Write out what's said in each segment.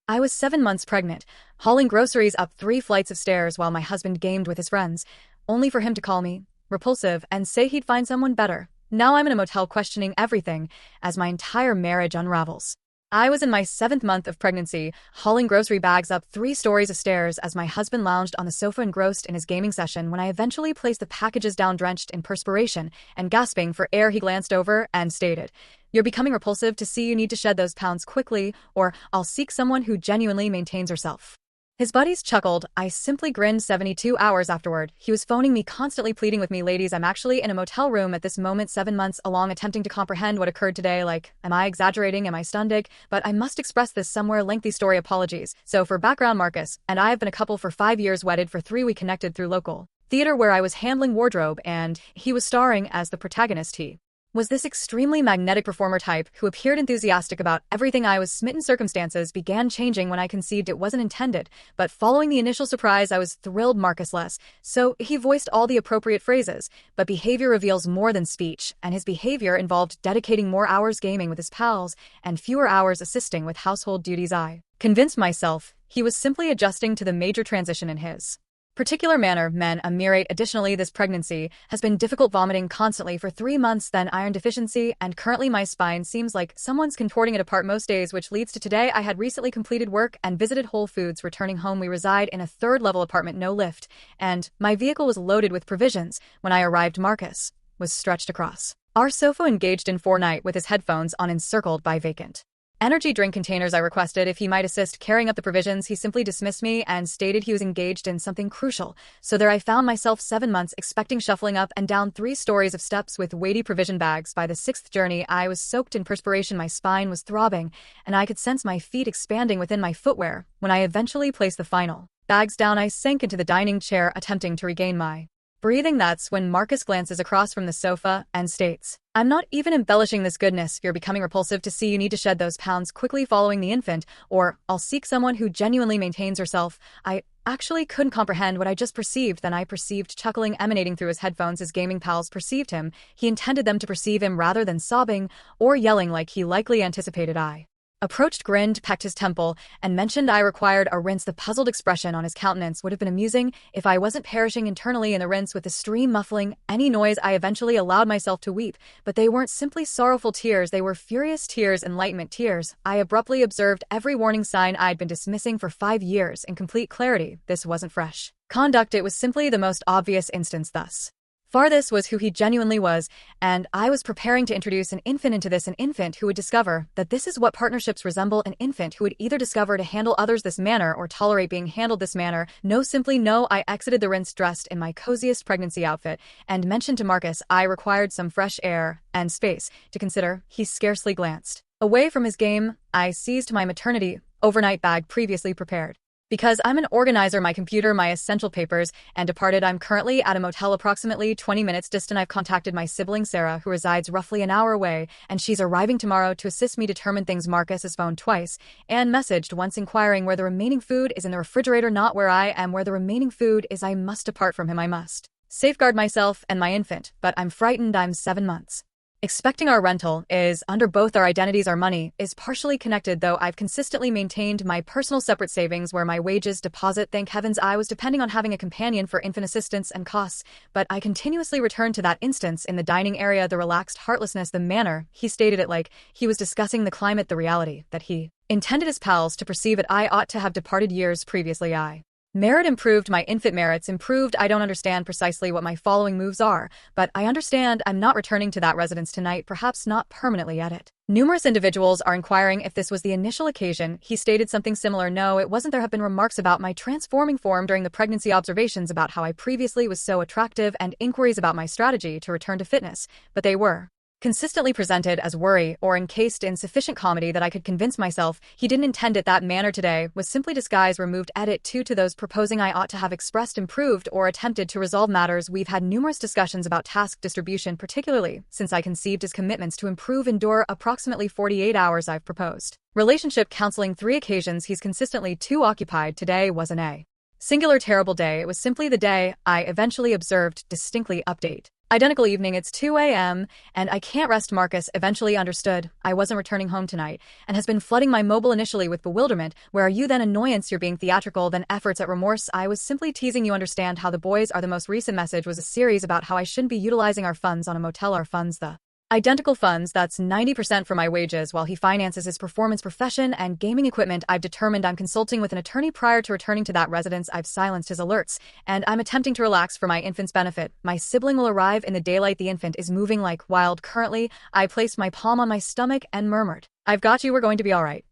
I was 7 months pregnant, hauling groceries up 3 flights of stairs while my husband gamed with his friends, only for him to call me repulsive and say he'd find someone better. Now I'm in a motel questioning everything as my entire marriage unravels. I was in my 7th month of pregnancy, hauling grocery bags up 3 stories of stairs as my husband lounged on the sofa engrossed in his gaming session when I eventually placed the packages down drenched in perspiration and gasping for air. He glanced over and stated, "You're becoming repulsive to see. You need to shed those pounds quickly, or I'll seek someone who genuinely maintains herself." His buddies chuckled. I simply grinned. 72 hours afterward, he was phoning me, constantly pleading with me, "Ladies, I'm actually in a motel room at this moment, 7 months along, attempting to comprehend what occurred today. Like, am I exaggerating? Am I stunned? But I must express this somewhere. Lengthy story. Apologies." So for background, Marcus and I have been a couple for 5 years, wedded for 3. We connected through local theater where I was handling wardrobe and he was starring as the protagonist. He was this extremely magnetic performer type who appeared enthusiastic about everything. I was smitten. Circumstances began changing when I conceived. It wasn't intended, but following the initial surprise, I was thrilled. Marcus less. So he voiced all the appropriate phrases, but behavior reveals more than speech, and his behavior involved dedicating more hours gaming with his pals and fewer hours assisting with household duties. I convinced myself he was simply adjusting to the major transition in his particular manner. Men ameliorate. Additionally, this pregnancy has been difficult, vomiting constantly for 3 months, then iron deficiency, and currently my spine seems like someone's contorting it apart most days, which leads to today. I had recently completed work and visited Whole Foods. Returning home, we reside in a 3rd-level apartment, no lift, and my vehicle was loaded with provisions. When I arrived, Marcus was stretched across our sofa, engaged in Fortnite with his headphones on, encircled by vacant energy drink containers. I requested if he might assist carrying up the provisions. He simply dismissed me and stated he was engaged in something crucial. So there I found myself, 7 months, expecting, shuffling up and down 3 stories of steps with weighty provision bags. By the 6th journey, I was soaked in perspiration, my spine was throbbing, and I could sense my feet expanding within my footwear. When I eventually placed the final bags down, I sank into the dining chair, attempting to regain my breathing. That's when Marcus glances across from the sofa and states, "I'm not even embellishing this goodness. You're becoming repulsive to see. You need to shed those pounds quickly following the infant, or I'll seek someone who genuinely maintains herself." I actually couldn't comprehend what I just perceived. Then I perceived chuckling emanating through his headphones. His gaming pals perceived him. He intended them to perceive him rather than sobbing or yelling like he likely anticipated. I approached, grinned, pecked his temple, and mentioned I required a rinse. The puzzled expression on his countenance would have been amusing if I wasn't perishing internally in the rinse with the stream muffling any noise. I eventually allowed myself to weep, but they weren't simply sorrowful tears, they were furious tears, enlightenment tears. I abruptly observed every warning sign I'd been dismissing for 5 years in complete clarity. This wasn't fresh conduct, it was simply the most obvious instance. Thus far, this was who he genuinely was, and I was preparing to introduce an infant into this, an infant who would discover that this is what partnerships resemble, an infant who would either discover to handle others this manner or tolerate being handled this manner. No, simply no. I exited the rinse dressed in my coziest pregnancy outfit and mentioned to Marcus I required some fresh air and space to consider. He scarcely glanced away from his game. I seized my maternity overnight bag previously prepared, because I'm an organizer, my computer, my essential papers, and departed. I'm currently at a motel approximately 20 minutes distant. I've contacted my sibling Sarah, who resides roughly an hour away, and she's arriving tomorrow to assist me determine things. Marcus has phoned twice and messaged once inquiring where the remaining food is. In the refrigerator, not where I am. Where the remaining food is, I must depart from him. I must safeguard myself and my infant, but I'm frightened. I'm 7 months expecting. Our rental is under both our identities. Our money is partially connected, though I've consistently maintained my personal separate savings where my wages deposit. Thank heavens I was depending on having a companion for infant assistance and costs, but I continuously returned to that instance in the dining area, the relaxed heartlessness, the manner he stated it, like he was discussing the climate, the reality that he intended his pals to perceive it. I ought to have departed years previously. I merit improved, my infant merits improved. I don't understand precisely what my following moves are, but I understand I'm not returning to that residence tonight, perhaps not permanently at it. Numerous individuals are inquiring if this was the initial occasion. He stated something similar. No, it wasn't. There have been remarks about my transforming form during the pregnancy, observations about how I previously was so attractive, and inquiries about my strategy to return to fitness, but they were consistently presented as worry or encased in sufficient comedy that I could convince myself he didn't intend it that manner. Today was simply disguise removed. Edit 2 to those proposing I ought to have expressed, improved, or attempted to resolve matters. We've had numerous discussions about task distribution, particularly since I conceived his commitments to improve endure approximately 48 hours. I've proposed relationship counseling 3 occasions. He's consistently too occupied. Today was an A singular terrible day. It was simply the day I eventually observed distinctly. Update Identical evening, it's 2 a.m., and I can't rest. Marcus eventually understood I wasn't returning home tonight, and has been flooding my mobile initially with bewilderment. Where are you? Then annoyance. You're being theatrical. Then efforts at remorse. I was simply teasing. You understand how the boys are. The most recent message was a series about how I shouldn't be utilizing our funds on a motel. Our funds, the identical funds, that's 90% for my wages while he finances his performance profession and gaming equipment. I've determined I'm consulting with an attorney prior to returning to that residence. I've silenced his alerts, and I'm attempting to relax for my infant's benefit. My sibling will arrive in the daylight. The infant is moving like wild currently. I placed my palm on my stomach and murmured, "I've got you, we're going to be all right."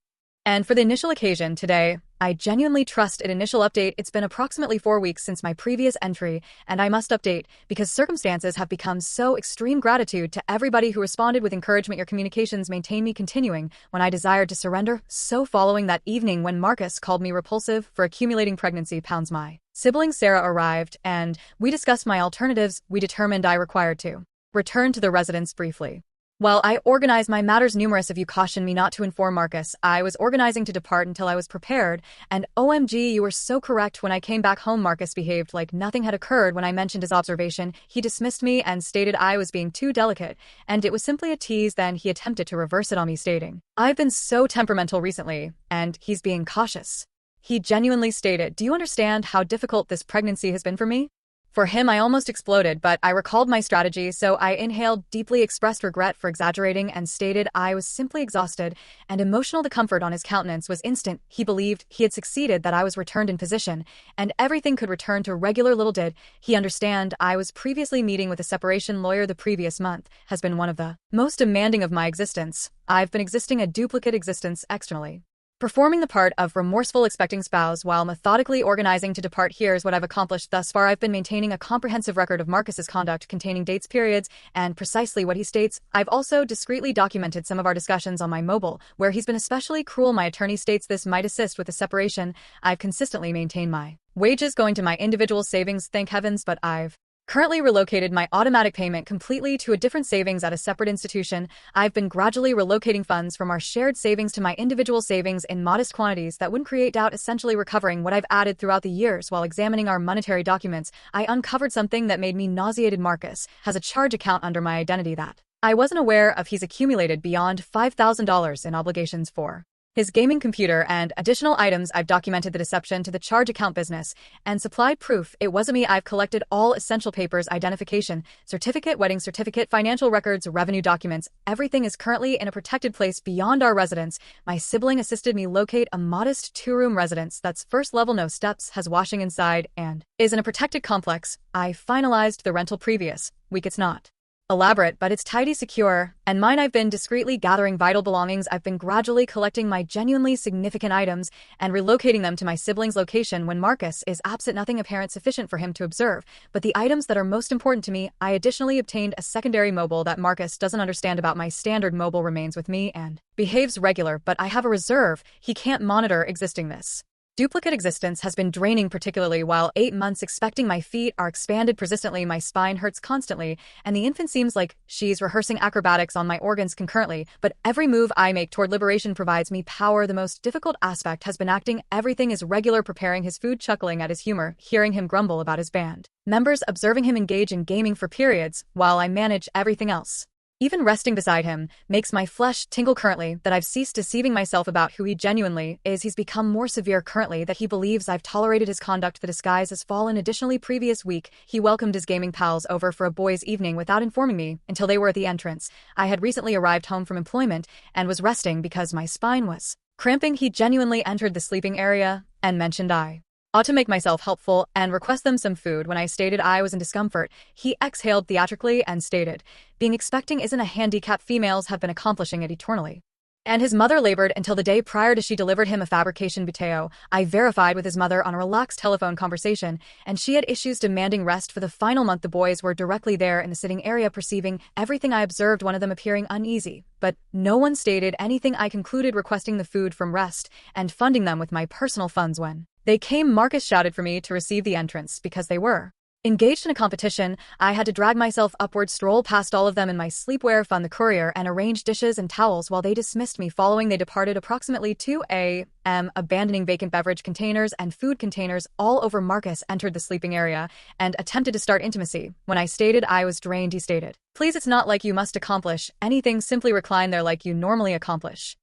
And for the initial occasion today, I genuinely trust it. Initial update. It's been approximately 4 weeks since my previous entry, and I must update because circumstances have become so extreme. Gratitude to everybody who responded with encouragement. Your communications maintain me continuing when I desired to surrender. So following that evening when Marcus called me repulsive for accumulating pregnancy pounds, my sibling Sarah arrived, and we discussed my alternatives. We determined I required to return to the residence briefly. While I organized my matters, numerous of you cautioned me not to inform Marcus. I was organizing to depart until I was prepared, and OMG, you were so correct. When I came back home, Marcus behaved like nothing had occurred. When I mentioned his observation, he dismissed me and stated I was being too delicate, and it was simply a tease. Then he attempted to reverse it on me, stating, "I've been so temperamental recently, and he's being cautious." He genuinely stated, "Do you understand how difficult this pregnancy has been for me?" For him, I almost exploded, but I recalled my strategy, so I inhaled deeply, expressed regret for exaggerating, and stated I was simply exhausted and emotional. The comfort on his countenance was instant. He believed he had succeeded, that I was returned in position, and everything could return to regular. Little did he understand I was previously meeting with a separation lawyer. The previous month has been one of the most demanding of my existence. I've been existing a duplicate existence externally, performing the part of remorseful expecting spouse while methodically organizing to depart. Here's what I've accomplished thus far. I've been maintaining a comprehensive record of Marcus's conduct containing dates, periods, and precisely what he states. I've also discreetly documented some of our discussions on my mobile, where he's been especially cruel. My attorney states this might assist with the separation. I've consistently maintained my wages going to my individual savings, thank heavens, but I've currently relocated my automatic payment completely to a different savings at a separate institution. I've been gradually relocating funds from our shared savings to my individual savings in modest quantities that wouldn't create doubt, essentially recovering what I've added throughout the years. While examining our monetary documents, I uncovered something that made me nauseated. Marcus has a charge account under my identity that I wasn't aware of. He's accumulated beyond $5,000 in obligations for his gaming computer and additional items. I've documented the deception to the charge account business and supplied proof it wasn't me. I've collected all essential papers, identification certificate, wedding certificate, financial records, revenue documents. Everything is currently in a protected place beyond our residence. My sibling assisted me locate a modest 2-room residence that's first level, no steps, has washing inside, and is in a protected complex. I finalized the rental previous week. It's not elaborate, but it's tidy, secure, and mine. I've been discreetly gathering vital belongings. I've been gradually collecting my genuinely significant items and relocating them to my sibling's location when Marcus is absent. Nothing apparent sufficient for him to observe, but the items that are most important to me. I additionally obtained a secondary mobile that Marcus doesn't understand about. My standard mobile remains with me and behaves regular, but I have a reserve. He can't monitor existing. This duplicate existence has been draining, particularly while 8 months expecting. My feet are expanded persistently, my spine hurts constantly, and the infant seems like she's rehearsing acrobatics on my organs concurrently, but every move I make toward liberation provides me power. The most difficult aspect has been acting. Everything is regular, preparing his food, chuckling at his humor, hearing him grumble about his band members, observing him engage in gaming for periods while I manage everything else. Even resting beside him makes my flesh tingle. Currently that I've ceased deceiving myself about who he genuinely is. He's become more severe currently that he believes I've tolerated his conduct. The disguise has fallen. Additionally, previous week, he welcomed his gaming pals over for a boys' evening without informing me until they were at the entrance. I had recently arrived home from employment and was resting because my spine was cramping. He genuinely entered the sleeping area and mentioned I ought to make myself helpful and request them some food. When I stated I was in discomfort, he exhaled theatrically and stated, being expecting isn't a handicap. Females have been accomplishing it eternally. And his mother labored until the day prior to she delivered him a fabrication Betrayal. I verified with his mother on a relaxed telephone conversation, and she had issues demanding rest for the final month. The boys were directly there in the sitting area, perceiving everything I observed, one of them appearing uneasy, but no one stated anything. I concluded requesting the food from rest and funding them with my personal funds. When they came, Marcus shouted for me to receive the entrance because they were Engaged in a competition, I had to drag myself upward, stroll past all of them in my sleepwear, fund the courier, and arrange dishes and towels while they dismissed me following they departed approximately 2 a.m., abandoning vacant beverage containers and food containers all over. Marcus entered the sleeping area and attempted to start intimacy. When I stated I was drained, he stated, "Please, it's not like you must accomplish anything, simply recline there like you normally accomplish."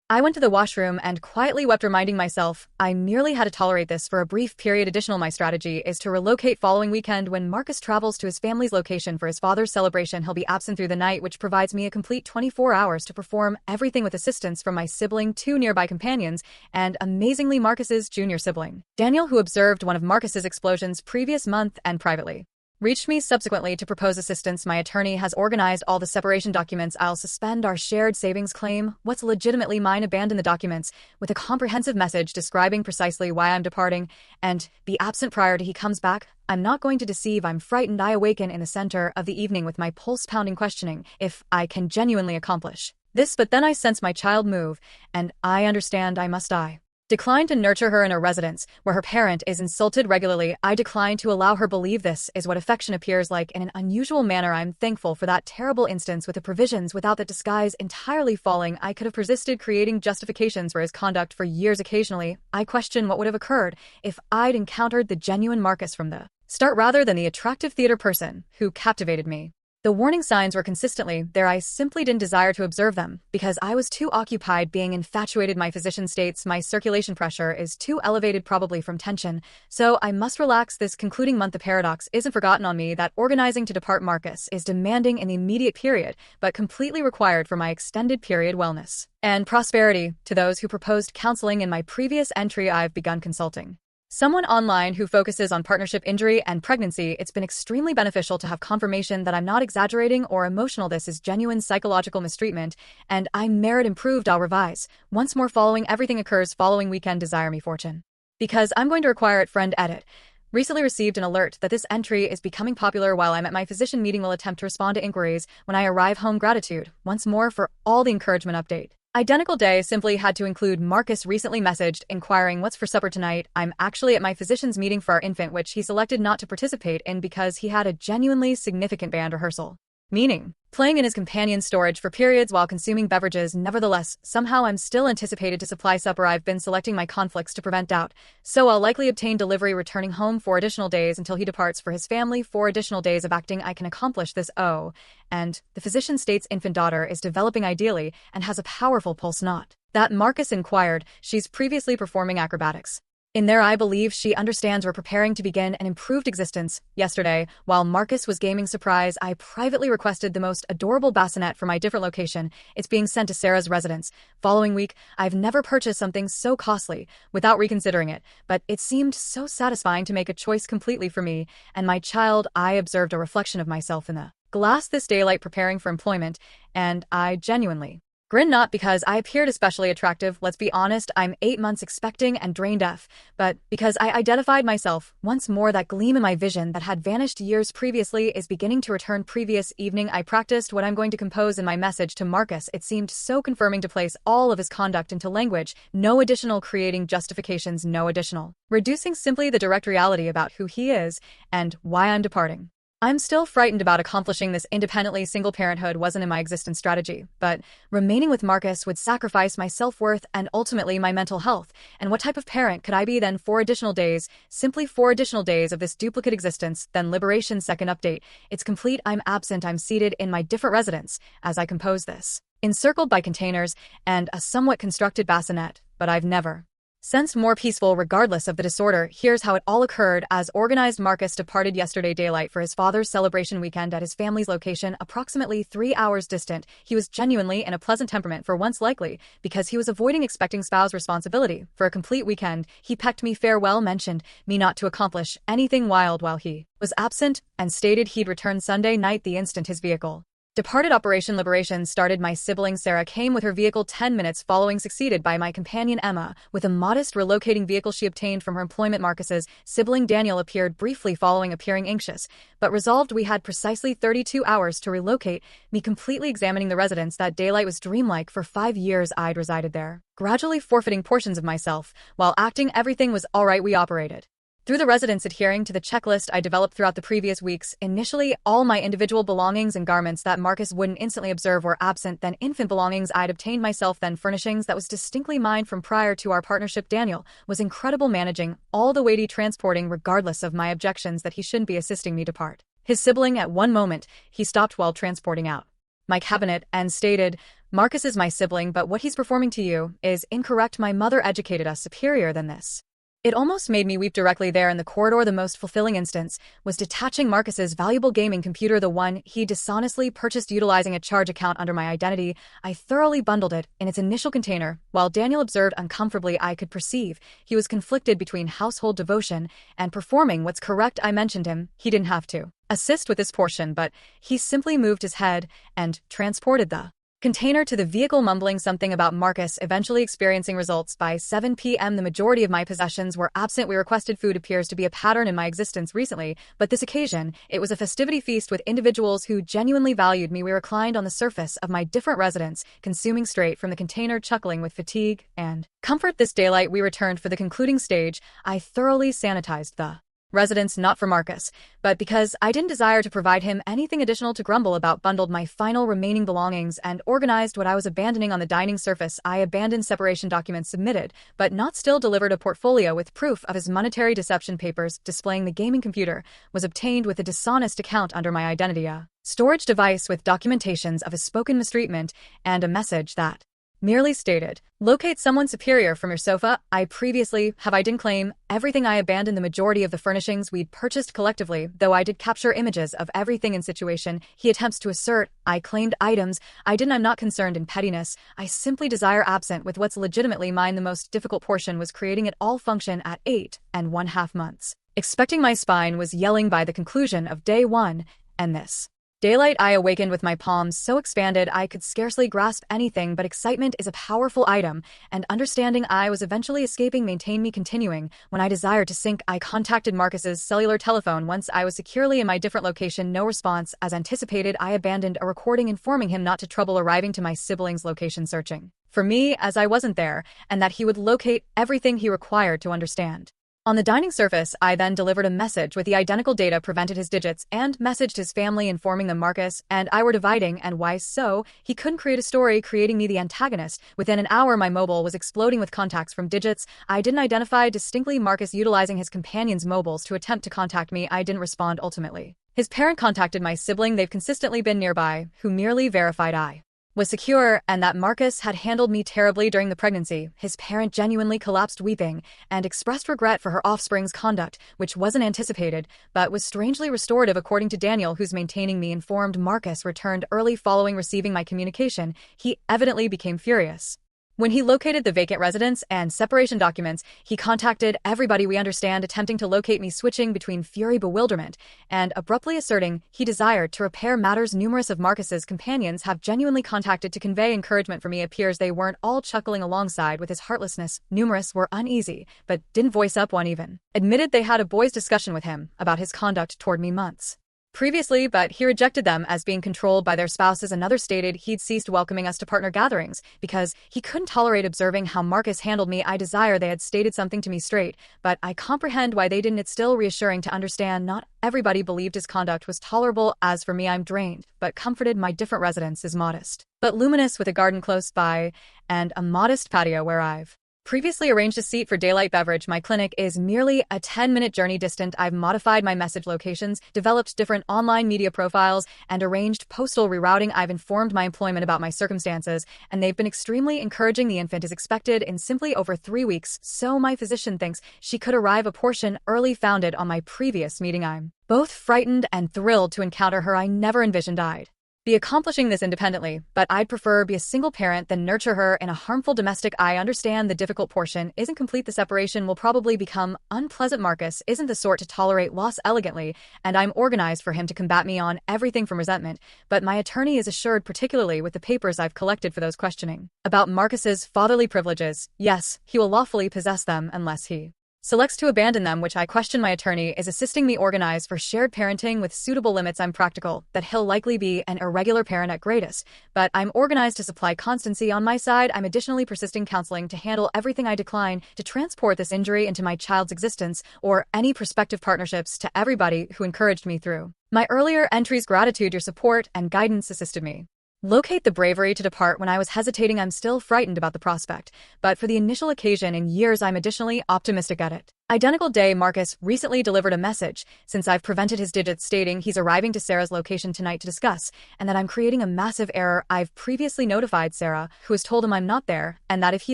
I went to the washroom and quietly wept, reminding myself I merely had to tolerate this for a brief period. Additional, my strategy is to relocate following weekend. When Marcus travels to his family's location for his father's celebration, he'll be absent through the night, which provides me a complete 24 hours to perform everything with assistance from my sibling, 2 nearby companions, and amazingly Marcus's junior sibling, Daniel, who observed one of Marcus's explosions previous month and privately reached me subsequently to propose assistance. My attorney has organized all the separation documents. I'll suspend our shared savings claim, what's legitimately mine, abandon the documents, with a comprehensive message describing precisely why I'm departing, and be absent prior to he comes back. I'm not going to deceive, I'm frightened. I awaken in the center of the evening with my pulse pounding, questioning if I can genuinely accomplish this, but then I sense my child move, and I understand I must die. Decline to nurture her in a residence where her parent is insulted regularly. I decline to allow her believe this is what affection appears like in an unusual manner. I'm thankful for that terrible instance with the provisions without the disguise entirely falling. I could have persisted creating justifications for his conduct for years. Occasionally, I question what would have occurred if I'd encountered the genuine Marcus from the start rather than the attractive theater person who captivated me. The warning signs were consistently there. I simply didn't desire to observe them because I was too occupied being infatuated. My physician states my circulation pressure is too elevated, probably from tension, so I must relax this concluding month. The paradox isn't forgotten on me that organizing to depart Marcus is demanding in the immediate period, but completely required for my extended period wellness and prosperity. To those who proposed counseling in my previous entry, I've begun consulting someone online who focuses on partnership, injury, and pregnancy. It's been extremely beneficial to have confirmation that I'm not exaggerating or emotional. This is genuine psychological mistreatment, and I merit improved. I'll revise once more following everything occurs following weekend. Desire me fortune, because I'm going to require it. Friend edit. Recently received an alert that this entry is becoming popular while I'm at my physician meeting. Will attempt to respond to inquiries when I arrive home. Gratitude once more for all the encouragement. Update. Identical day, simply had to include Marcus recently messaged inquiring what's for supper tonight. I'm actually at my physician's meeting for our infant, which he selected not to participate in because he had a genuinely significant band rehearsal. Meaning, playing in his companion's storage for periods while consuming beverages. Nevertheless, somehow I'm still anticipated to supply supper. I've been selecting my conflicts to prevent doubt, so I'll likely obtain delivery, returning home 4 additional days until he departs for his family. 4 additional days of acting. I can accomplish this. Oh, and the physician states infant daughter is developing ideally and has a powerful pulse. Not that Marcus inquired. She's previously performing acrobatics. In there, I believe she understands we're preparing to begin an improved existence. Yesterday, while Marcus was gaming surprise, I privately requested the most adorable bassinet for my different location. It's being sent to Sarah's residence. Following week, I've never purchased something so costly without reconsidering it, but it seemed so satisfying to make a choice completely for me and my child. I observed a reflection of myself in the glass this daylight preparing for employment, and I genuinely grin, not because I appeared especially attractive. Let's be honest, I'm 8 months expecting and drained F, but because I identified myself once more. That gleam in my vision that had vanished years previously is beginning to return. Previous evening, I practiced what I'm going to compose in my message to Marcus. It seemed so confirming to place all of his conduct into language. No additional creating justifications, no additional reducing, simply the direct reality about who he is and why I'm departing. I'm still frightened about accomplishing this independently. Single parenthood wasn't in my existence strategy, but remaining with Marcus would sacrifice my self-worth and ultimately my mental health. And what type of parent could I be then? 4 additional days, simply 4 additional days of this duplicate existence, then liberation. Second update. It's complete. I'm absent. I'm seated in my different residence as I compose this, encircled by containers and a somewhat constructed bassinet, but I've never sensed more peaceful regardless of the disorder. Here's how it all occurred. As organized, Marcus departed yesterday daylight for his father's celebration weekend at his family's location, approximately 3 hours distant. He was genuinely in a pleasant temperament for once, likely because he was avoiding expecting spouse responsibility. For a complete weekend, he pecked me farewell, mentioned me not to accomplish anything wild while he was absent, and stated he'd return Sunday night the instant his vehicle departed. Operation Liberation started. My sibling Sarah came with her vehicle 10 minutes following, succeeded by my companion Emma with a modest relocating vehicle she obtained from her employment. Marcus's sibling Daniel appeared briefly following, appearing anxious but resolved. We had precisely 32 hours to relocate. Me completely examining the residence. That daylight was dreamlike. For 5 years I'd resided there, gradually forfeiting portions of myself while acting everything was all right. We operated Through the residence adhering to the checklist I developed throughout the previous weeks, initially all my individual belongings and garments that Marcus wouldn't instantly observe were absent, then infant belongings I'd obtained myself, then furnishings that was distinctly mine from prior to our partnership. Daniel was incredible managing all the weighty transporting regardless of my objections that he shouldn't be assisting me depart. His sibling at one moment, he stopped while transporting out my cabinet and stated, "Marcus is my sibling, but what he's performing to you is incorrect. My mother educated us superior than this." It almost made me weep directly there in the corridor. The most fulfilling instance was detaching Marcus's valuable gaming computer, the one he dishonestly purchased utilizing a charge account under my identity. I thoroughly bundled it in its initial container. While Daniel observed uncomfortably, I could perceive he was conflicted between household devotion and performing what's correct. I mentioned him. He didn't have to assist with this portion, but he simply moved his head and transported the container to the vehicle, mumbling something about Marcus eventually experiencing results by 7 p.m. The majority of my possessions were absent. We requested food appears to be a pattern in my existence recently, but this occasion, it was a festivity feast with individuals who genuinely valued me. We reclined on the surface of my different residence, consuming straight from the container, chuckling with fatigue and comfort. This daylight we returned for the concluding stage. I thoroughly sanitized the residence, not for Marcus, but because I didn't desire to provide him anything additional to grumble about. Bundled my final remaining belongings and organized what I was abandoning on the dining surface. I abandoned separation documents submitted, but not still delivered. A portfolio with proof of his monetary deception papers displaying the gaming computer was obtained with a dishonest account under my identity. A storage device with documentations of his spoken mistreatment and a message that merely stated, "Locate someone superior from your sofa." I didn't claim everything. I abandoned the majority of the furnishings we'd purchased collectively, though I did capture images of everything in situation. He attempts to assert I claimed items. I'm not concerned in pettiness. I simply desire absent with what's legitimately mine. The most difficult portion was creating it all function at 8.5 months. Expecting my spine was yelling by the conclusion of day one, and this daylight I awakened with my palms so expanded I could scarcely grasp anything, but excitement is a powerful item, and understanding I was eventually escaping maintained me continuing. When I desired to sink, I contacted Marcus's cellular telephone. Once I was securely in my different location, no response. As anticipated, I abandoned a recording informing him not to trouble arriving to my sibling's location searching for me as I wasn't there, and that he would locate everything he required to understand. On the dining surface, I then delivered a message with the identical data, prevented his digits, and messaged his family informing them Marcus and I were dividing, and why so. He couldn't create a story, creating me the antagonist. Within an hour, my mobile was exploding with contacts from digits I didn't identify distinctly. Marcus utilizing his companion's mobiles to attempt to contact me. I didn't respond. Ultimately, his parent contacted my sibling. They've consistently been nearby, who merely verified I was secure and that Marcus had handled me terribly during the pregnancy. His parent genuinely collapsed weeping and expressed regret for her offspring's conduct, which wasn't anticipated, but was strangely restorative. According to Daniel, who's maintaining me informed, Marcus returned early following receiving my communication. He evidently became furious. When he located the vacant residence and separation documents, he contacted everybody we understand, attempting to locate me, switching between fury, bewilderment, and abruptly asserting he desired to repair matters. Numerous of Marcus's companions have genuinely contacted to convey encouragement for me. Appears they weren't all chuckling alongside with his heartlessness. Numerous were uneasy, but didn't voice up. One even admitted they had a boys' discussion with him about his conduct toward me months previously, but he rejected them as being controlled by their spouses. Another stated he'd ceased welcoming us to partner gatherings because he couldn't tolerate observing how Marcus handled me. I desire they had stated something to me straight, but I comprehend why they didn't. It's still reassuring to understand not everybody believed his conduct was tolerable. As for me, I'm drained, but comforted. My different residence is modest, but luminous, with a garden close by and a modest patio where I've previously arranged a seat for daylight beverage. My clinic is merely a 10-minute journey distant. I've modified my message locations, developed different online media profiles, and arranged postal rerouting. I've informed my employment about my circumstances, and they've been extremely encouraging. The infant is expected in simply over 3 weeks, so my physician thinks she could arrive a portion early. Founded on my previous meeting, I'm both frightened and thrilled to encounter her. I never envisioned I'd be accomplishing this independently, but I'd prefer be a single parent than nurture her in a harmful domestic. I understand the difficult portion isn't complete. The separation will probably become unpleasant. Marcus isn't the sort to tolerate loss elegantly, and I'm organized for him to combat me on everything from resentment, but my attorney is assured, particularly with the papers I've collected for those questioning about Marcus's fatherly privileges, yes, he will lawfully possess them unless he selects to abandon them, which I question my attorney is assisting me organize for shared parenting with suitable limits. I'm practical that he'll likely be an irregular parent at greatest, but I'm organized to supply constancy on my side. I'm additionally persisting counseling to handle everything I decline to transport this injury into my child's existence or any prospective partnerships to everybody who encouraged me through my earlier entries. Gratitude, your support and guidance assisted me locate the bravery to depart when I was hesitating. I'm still frightened about the prospect, but for the initial occasion in years, I'm additionally optimistic at it. Identical day, Marcus recently delivered a message since I've prevented his digits stating he's arriving to Sarah's location tonight to discuss, and that I'm creating a massive error. I've previously notified Sarah, who has told him I'm not there, and that if he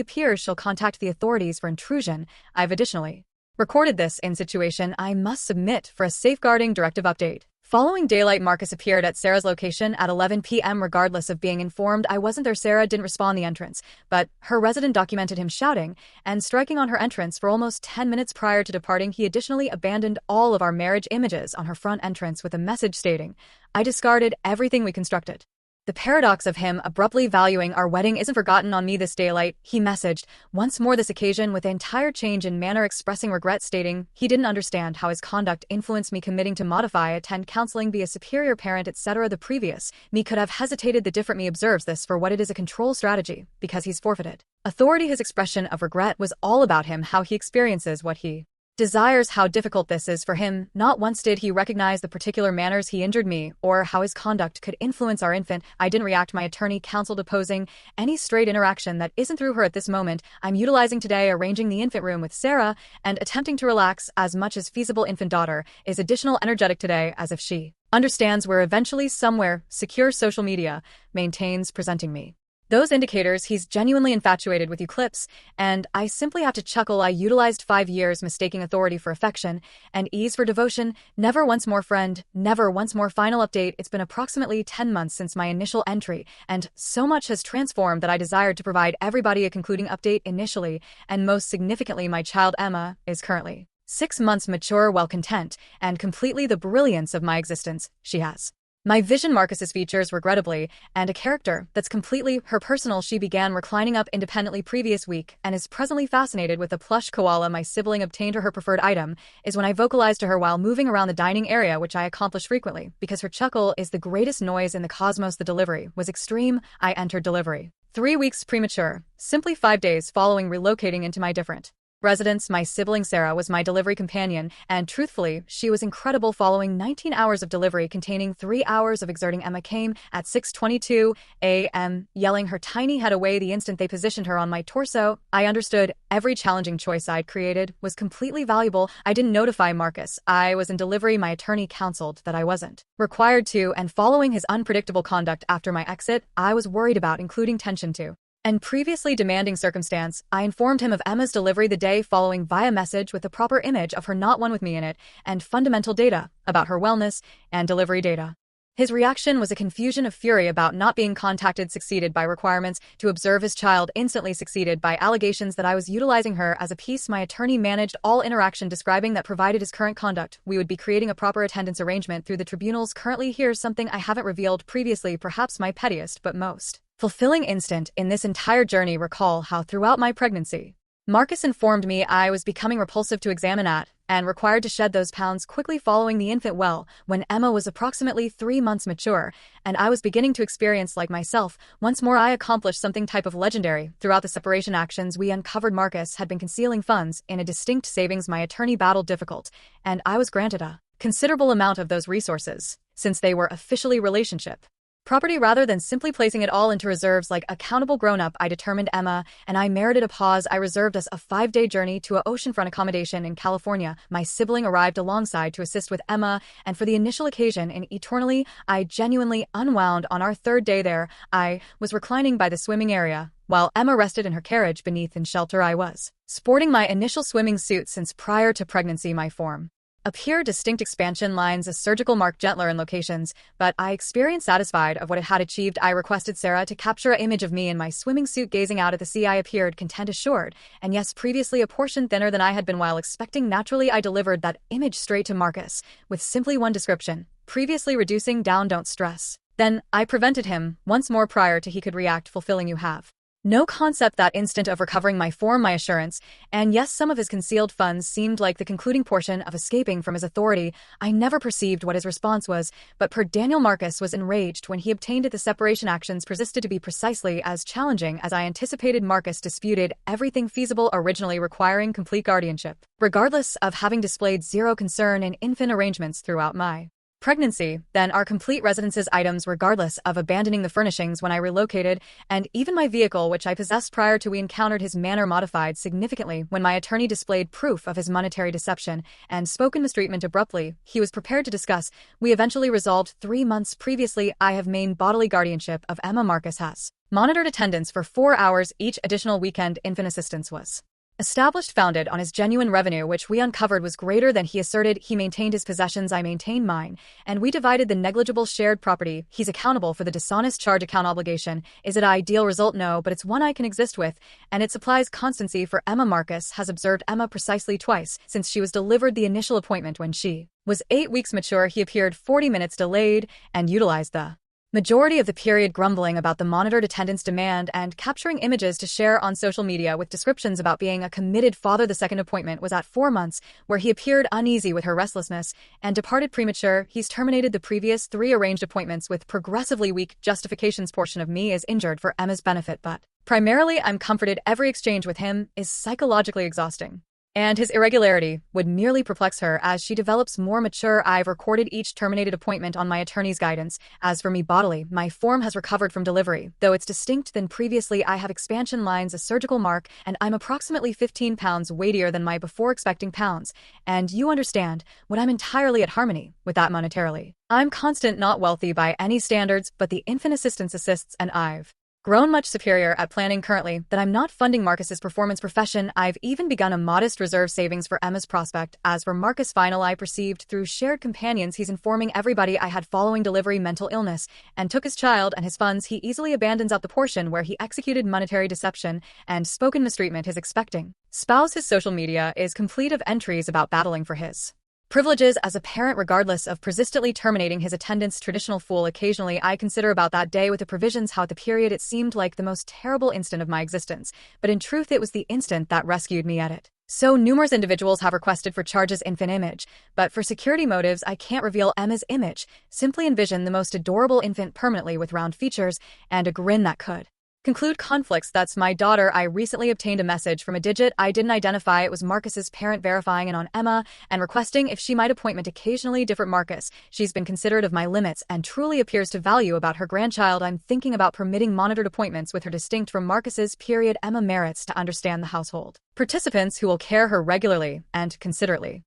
appears, she'll contact the authorities for intrusion. I've additionally recorded this in situation I must submit for a safeguarding directive update. Following daylight, Marcus appeared at Sarah's location at 11 p.m. Regardless of being informed I wasn't there, Sarah didn't respond the entrance, but her resident documented him shouting and striking on her entrance for almost 10 minutes prior to departing. He additionally abandoned all of our marriage images on her front entrance with a message stating, I discarded everything we constructed. The paradox of him abruptly valuing our wedding isn't forgotten on me this daylight, he messaged, once more this occasion with an entire change in manner, expressing regret, stating he didn't understand how his conduct influenced me committing to modify, attend counseling, be a superior parent, etc. The previous me could have hesitated. The different me observes this for what it is, a control strategy, because he's forfeited authority. His expression of regret was all about him, how he experiences what he desires, how difficult this is for him. Not once did he recognize the particular manners he injured me or how his conduct could influence our infant. I didn't react. My attorney counseled opposing any straight interaction that isn't through her at this moment. I'm utilizing today arranging the infant room with Sarah and attempting to relax as much as feasible. Infant daughter is additional energetic today as if she understands we're eventually somewhere. Secure social media maintains presenting me those indicators he's genuinely infatuated with you clips, and I simply have to chuckle. I utilized 5 years mistaking authority for affection and ease for devotion. Never once more friend, never once more. Final update, it's been approximately 10 months since my initial entry, and so much has transformed that I desired to provide everybody a concluding update initially, and most significantly, my child Emma is currently 6 months mature, well content, and completely the brilliance of my existence. She has my vision, Marcus's features, regrettably, and a character that's completely her personal. She began reclining up independently previous week and is presently fascinated with a plush koala my sibling obtained her preferred item is when I vocalized to her while moving around the dining area, which I accomplish frequently because her chuckle is the greatest noise in the cosmos. The delivery was extreme. I entered delivery 3 weeks premature, simply 5 days following relocating into my different residence. My sibling Sarah was my delivery companion, and truthfully, she was incredible. Following 19 hours of delivery containing 3 hours of exerting, Emma came at 6:22 a.m., yelling her tiny head away the instant they positioned her on my torso. I understood every challenging choice I'd created was completely valuable. I didn't notify Marcus I was in delivery. My attorney counseled that I wasn't required to, and following his unpredictable conduct after my exit, I was worried about including tension to and previously demanding circumstance. I informed him of Emma's delivery the day following via message with the proper image of her not one with me in it and fundamental data about her wellness and delivery data. His reaction was a confusion of fury about not being contacted, succeeded by requirements to observe his child, instantly succeeded by allegations that I was utilizing her as a piece. My attorney managed all interaction, describing that provided his current conduct, we would be creating a proper attendance arrangement through the tribunals. Currently, here's something I haven't revealed previously, perhaps my pettiest but most fulfilling instant in this entire journey. Recall how throughout my pregnancy, Marcus informed me I was becoming repulsive to examine at and required to shed those pounds quickly following the infant well when Emma was approximately 3 months mature, and I was beginning to experience like myself. Once more I accomplished something type of legendary. Throughout the separation actions, we uncovered Marcus had been concealing funds in a distinct savings. My attorney battled difficult, and I was granted a considerable amount of those resources, since they were officially relationship property rather than simply placing it all into reserves like accountable grown-up. I determined Emma and I merited a pause. I reserved us a 5-day journey to a oceanfront accommodation in California. My sibling arrived alongside to assist with Emma, and for the initial occasion in eternally, I genuinely unwound. On our 3rd day there, I was reclining by the swimming area, while Emma rested in her carriage beneath in shelter. I was sporting my initial swimming suit since prior to pregnancy. My form appear distinct expansion lines, a surgical mark gentler in locations, but I experienced satisfied of what it had achieved. I requested Sarah to capture an image of me in my swimming suit gazing out at the sea. I appeared content, assured, and yes, previously a portion thinner than I had been while expecting. Naturally, I delivered that image straight to Marcus with simply one description: previously reducing down, don't stress. Then I prevented him once more prior to he could react, fulfilling you have No concept that instant of recovering my form, my assurance, and yes, some of his concealed funds seemed like the concluding portion of escaping from his authority. I never perceived what his response was, but per Daniel Marcus was enraged when he obtained it. The separation actions persisted to be precisely as challenging as I anticipated. Marcus disputed everything feasible, originally requiring complete guardianship, regardless of having displayed zero concern in infant arrangements throughout my pregnancy, then our complete residence's items regardless of abandoning the furnishings when I relocated, and even my vehicle which I possessed prior to we encountered. His manner modified significantly when my attorney displayed proof of his monetary deception and spoken mistreatment. Abruptly, he was prepared to discuss. We eventually resolved 3 months previously. I have main bodily guardianship of Emma. Marcus has monitored attendance for 4 hours each additional weekend. Infant assistance was established, founded on his genuine revenue, which we uncovered was greater than he asserted. He maintained his possessions, I maintained mine, and we divided the negligible shared property. He's accountable for the dishonest charge account obligation. Is it an ideal result? No, but it's one I can exist with, and it supplies constancy for Emma. Marcus has observed Emma precisely twice since she was delivered the initial appointment when she was 8 weeks mature. He appeared 40 minutes delayed and utilized the majority of the period grumbling about the monitored attendance demand and capturing images to share on social media with descriptions about being a committed father. The second appointment was at 4 months, where he appeared uneasy with her restlessness and departed premature. He's terminated the previous 3 arranged appointments with progressively weak justifications. Portion of me is injured for Emma's benefit, but primarily I'm comforted. Every exchange with him is psychologically exhausting, and his irregularity would merely perplex her as she develops more mature. I've recorded each terminated appointment on my attorney's guidance. As for me bodily, my form has recovered from delivery, though it's distinct than previously. I have expansion lines, a surgical mark, and I'm approximately 15 pounds weightier than my before expecting pounds. And you understand, when I'm entirely at harmony with that monetarily. I'm constant, not wealthy by any standards, but the infant assistance assists, and I've grown much superior at planning currently that I'm not funding Marcus's performance profession. I've even begun a modest reserve savings for Emma's prospect. As for Marcus, final I perceived through shared companions, he's informing everybody I had following delivery mental illness and took his child and his funds. He easily abandons out the portion where he executed monetary deception and spoken mistreatment. His expecting spouse, his social media is complete of entries about battling for his privileges as a parent regardless of persistently terminating his attendance. Traditional fool. Occasionally I consider about that day with the provisions how at the period it seemed like the most terrible instant of my existence, but in truth it was the instant that rescued me at it. So numerous individuals have requested for charges infant image, but for security motives I can't reveal Emma's image. Simply envision the most adorable infant permanently with round features and a grin that could conclude conflicts. That's my daughter. I recently obtained a message from a digit I didn't identify. It was Marcus's parent verifying in on Emma and requesting if she might appointment occasionally. Different Marcus. She's been considerate of my limits and truly appears to value about her grandchild. I'm thinking about permitting monitored appointments with her distinct from Marcus's. Period. Emma merits to understand the household participants who will care her regularly and considerately.